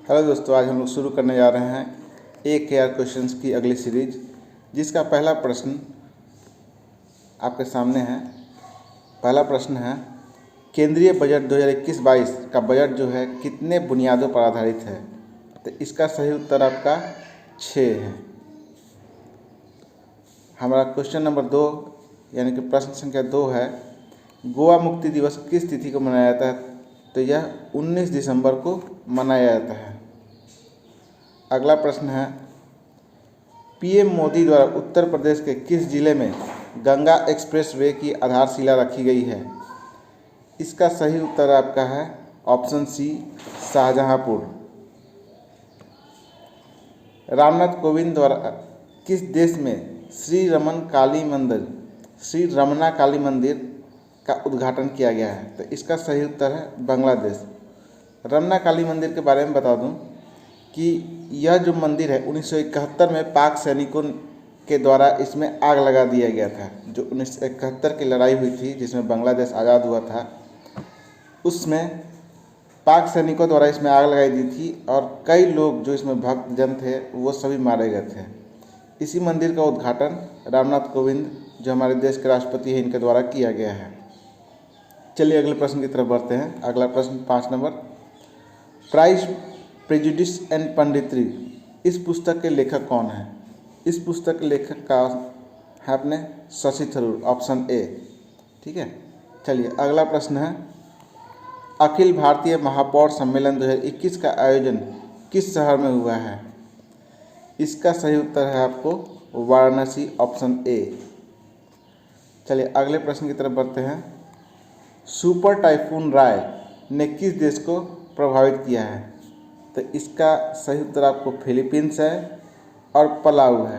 Hello दोस्तों, आज हम लोग शुरू करने जा रहे हैं AKR क्वेश्चंस की अगली सीरीज, जिसका पहला प्रश्न आपके सामने है। पहला प्रश्न है, केंद्रीय बजट 2021-22 का बजट जो है कितने बुनियादों पर आधारित है? तो इसका सही उत्तर आपका 6 है। हमारा क्वेश्चन नंबर 2 यानी कि प्रश्न संख्या 2 है, गोवा मुक्ति दिवस किस तिथि को मनाया जाता है? तो यह 19 दिसंबर को मनाया जाता है। अगला प्रश्न है, PM मोदी द्वारा उत्तर प्रदेश के किस जिले में गंगा एक्सप्रेसवे की आधारशिला रखी गई है? इसका सही उत्तर आपका है ऑप्शन सी, शाहजहांपुर। रामनाथ कोविंद द्वारा किस देश में श्री रमना काली मंदिर का उद्घाटन किया गया है? तो इसका सही उत्तर है बांग्लादेश। रमना काली मंदिर के बारे में बता दूं कि यह जो मंदिर है 1971 में पाक सैनिकों के द्वारा इसमें आग लगा दिया गया था। जो 1971 की लड़ाई हुई थी जिसमें बांग्लादेश आज़ाद हुआ था, उसमें पाक सैनिकों द्वारा इसमें आग लगाई दी थी और कई लोग जो इसमें भक्त जन थे वो सभी मारे गए थे। इसी मंदिर का उद्घाटन रामनाथ कोविंद जो हमारे देश के राष्ट्रपति हैं इनके द्वारा किया गया है। चलिए अगले प्रश्न की तरफ बढ़ते हैं। अगला प्रश्न 5 नंबर, प्राइज प्रेजुडिस एंड पंडितरी इस पुस्तक के लेखक कौन है? इस पुस्तक के लेखक का है अपने शशि थरूर, ऑप्शन ए। ठीक है। चलिए अगला प्रश्न है, अखिल भारतीय महापौर सम्मेलन 2021 का आयोजन किस शहर में हुआ है? इसका सही उत्तर है आपको वाराणसी, ऑप्शन ए। चलिए अगले प्रश्न की तरफ बढ़ते हैं, सुपर टाइफून राय ने किस देश को प्रभावित किया है? तो इसका सही उत्तर आपको फिलीपींस है और पलाऊ है।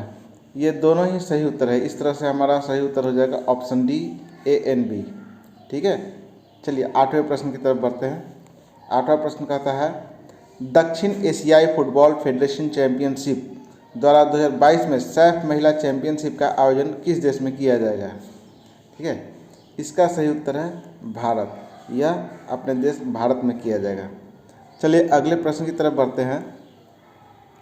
ये दोनों ही सही उत्तर है। इस तरह से हमारा सही उत्तर हो जाएगा ऑप्शन डी, ANB। ठीक है। चलिए 8वें प्रश्न की तरफ बढ़ते हैं। 8वां प्रश्न कहता है, दक्षिण एशियाई फुटबॉल फेडरेशन चैंपियनशिप द्वारा 2022 में सैफ महिला चैंपियनशिप का आयोजन किस देश में किया जाएगा? ठीक है। इसका सही उत्तर है भारत। यह अपने देश भारत में किया जाएगा। चलिए अगले प्रश्न की तरफ बढ़ते हैं,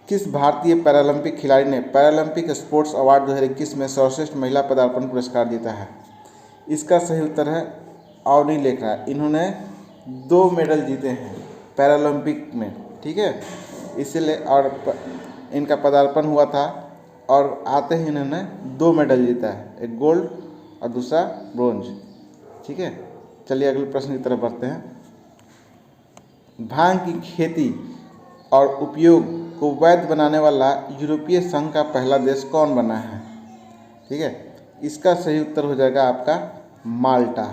किस भारतीय पैरालंपिक खिलाड़ी ने पैरालंपिक स्पोर्ट्स अवार्ड 2021 में सर्वश्रेष्ठ महिला पदार्पण पुरस्कार जीता है? इसका सही उत्तर है अवनी लेखरा। इन्होंने 2 मेडल जीते हैं पैरालंपिक में। ठीक है। इसीलिए और इनका पदार्पण हुआ था और आते ही इन्होंने 2 मेडल जीता है, एक गोल्ड और दूसरा ब्रोंज। ठीक है। चलिए अगले प्रश्न की तरफ बढ़ते हैं, भांग की खेती और उपयोग को वैध बनाने वाला यूरोपीय संघ का पहला देश कौन बना है? ठीक है। इसका सही उत्तर हो जाएगा आपका माल्टा।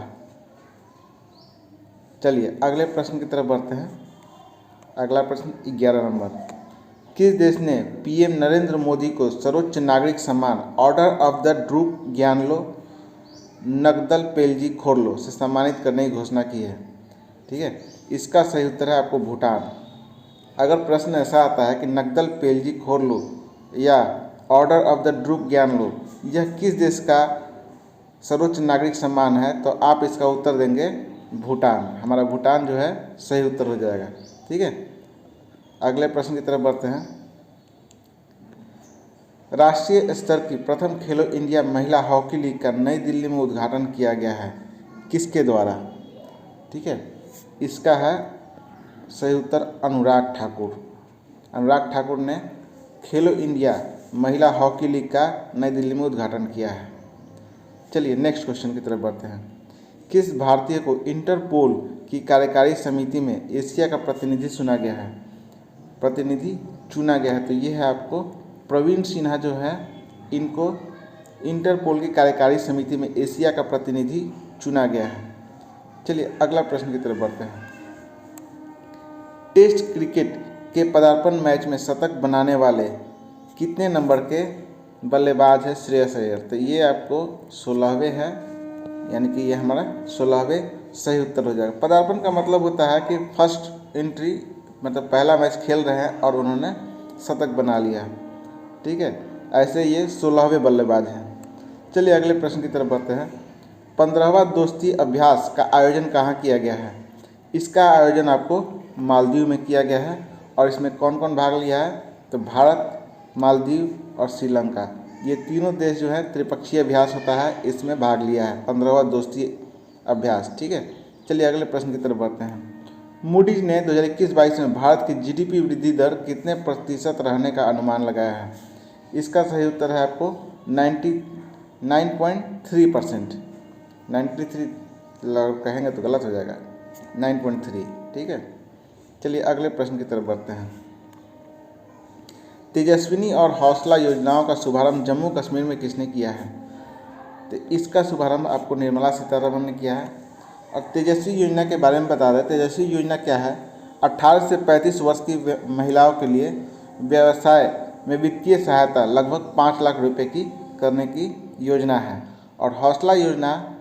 चलिए अगले प्रश्न की तरफ बढ़ते हैं। अगला प्रश्न 11 नंबर, किस देश ने PM नरेंद्र मोदी को सर्वोच्च नागरिक सम्मान order of the drupe ग्यानलो नगदल पेलजी Khorlo से सम्मानित करने की घोषणा की है? ठीक है। इसका सही उत्तर है आपको भूटान। अगर प्रश्न ऐसा आता है कि नगदल पेलजी खोरलो या ऑर्डर ऑफ द ड्रूप ग्यानलो यह किस देश का सर्वोच्च नागरिक सम्मान है, तो आप इसका उत्तर देंगे भूटान। हमारा भूटान जो है सही उत्तर हो जाएगा। ठीक है। अगले प्रश्न की तरफ बढ़ते हैं, राष्ट्रीय स्तर की प्रथम खेलो इंडिया महिला हॉकी लीग का नई दिल्ली में उद्घाटन किया गया है, किसके द्वारा? ठीक है। इसका है सही उत्तर अनुराग ठाकुर। अनुराग ठाकुर ने खेलो इंडिया महिला हॉकी लीग का नई दिल्ली में उद्घाटन किया है। चलिए नेक्स्ट क्वेश्चन की तरफ बढ़ते हैं, किस भारतीय को इंटरपोल की कार्यकारी समिति में एशिया का प्रतिनिधि चुना गया है? तो ये है आपको प्रवीण सिन्हा जो है, इनको इंटरपोल की कार्यकारी समिति में एशिया का प्रतिनिधि चुना गया है। चलिए अगला प्रश्न की तरफ बढ़ते हैं, टेस्ट क्रिकेट के पदार्पण मैच में शतक बनाने वाले कितने नंबर के बल्लेबाज है श्रेयस अय्यर? तो ये आपको 16वें है, यानी कि ये हमारा 16वें सही उत्तर हो जाएगा। पदार्पण का मतलब होता है कि फर्स्ट एंट्री, मतलब पहला मैच खेल रहे हैं और उन्होंने शतक बना लिया। ठीक है। ऐसे ये 16वें बल्लेबाज हैं। चलिए अगले प्रश्न की तरफ बढ़ते हैं, 15वां दोस्ती अभ्यास का आयोजन कहाँ किया गया है? इसका आयोजन आपको मालदीव में किया गया है और इसमें कौन कौन भाग लिया है? तो भारत, मालदीव और श्रीलंका, ये तीनों देश जो है त्रिपक्षीय अभ्यास होता है, इसमें भाग लिया है, 15वां दोस्ती अभ्यास। ठीक है, चलिए अगले प्रश्न की तरफ बढ़ते हैं। मूडीज ने 2021-22 में भारत की जीडीपी वृद्धि दर कितने प्रतिशत रहने का अनुमान लगाया है? इसका सही उत्तर है आपको 9.3%। 93 कहेंगे तो गलत हो जाएगा, 9.3। ठीक है, चलिए अगले प्रश्न की तरफ बढ़ते हैं। तेजस्विनी और हौसला योजनाओं का शुभारंभ जम्मू कश्मीर में किसने किया है? तो इसका शुभारंभ आपको निर्मला सीतारमण ने किया है। और तेजस्वी योजना के बारे में बता दें। तेजस्वी योजना क्या है? 18 से 35 वर्ष की महिलाओं के लिए व्यवसाय में वित्तीय सहायता लगभग 5 लाख रुपए की करने की योजना है। और हौसला योजना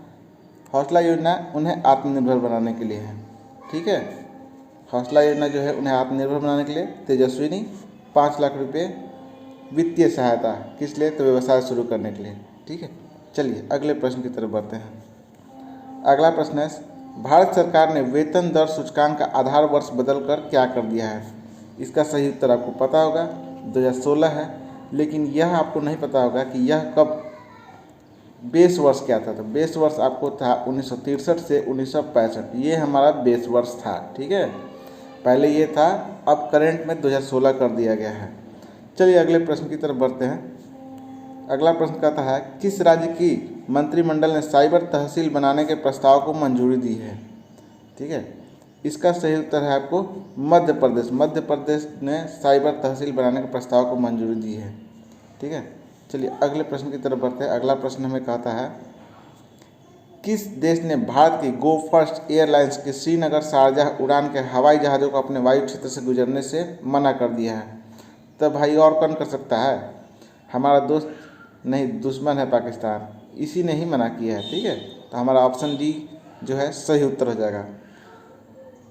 उन्हें आत्मनिर्भर बनाने के लिए है। ठीक है, हौसला योजना जो है उन्हें आत्मनिर्भर बनाने के लिए, तेजस्विनी 5 लाख रुपये वित्तीय सहायता किस लिए? तो व्यवसाय शुरू करने के लिए। ठीक है, चलिए अगले प्रश्न की तरफ बढ़ते हैं। अगला प्रश्न है, भारत सरकार ने वेतन दर सूचकांक का आधार वर्ष बदलकर क्या कर दिया है? इसका सही उत्तर आपको पता होगा, 2016 है। लेकिन यह आपको नहीं पता होगा कि यह कब बेस वर्ष क्या था। तो बेस वर्ष आपको था 1963 से 1965, ये हमारा बेस वर्ष था। ठीक है, पहले ये था, अब करंट में 2016 कर दिया गया है। चलिए अगले प्रश्न की तरफ बढ़ते हैं। अगला प्रश्न कहता है, किस राज्य की मंत्रिमंडल ने साइबर तहसील बनाने के प्रस्ताव को मंजूरी दी है? ठीक है, इसका सही उत्तर है आपको मध्य प्रदेश। मध्य प्रदेश ने साइबर तहसील बनाने के प्रस्ताव को मंजूरी दी है। ठीक है, चलिए अगले प्रश्न की तरफ बढ़ते हैं। अगला प्रश्न हमें कहता है, किस देश ने भारत की गो फर्स्ट एयरलाइंस के श्रीनगर शारजाह उड़ान के हवाई जहाज़ों को अपने वायु क्षेत्र से गुजरने से मना कर दिया है? तो भाई और कौन कर सकता है? हमारा दोस्त नहीं, दुश्मन है पाकिस्तान, इसी ने ही मना किया है। ठीक है, तो हमारा ऑप्शन डी जो है सही उत्तर हो जाएगा।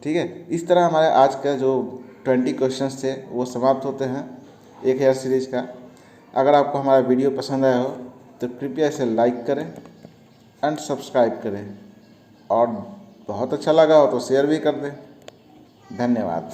ठीक है, इस तरह हमारे आज का जो 20 क्वेश्चंस थे वो समाप्त होते हैं 1000 सीरीज़ का। अगर आपको हमारा वीडियो पसंद आया हो तो कृपया इसे लाइक करें एंड सब्सक्राइब करें, और बहुत अच्छा लगा हो तो शेयर भी कर दें। धन्यवाद।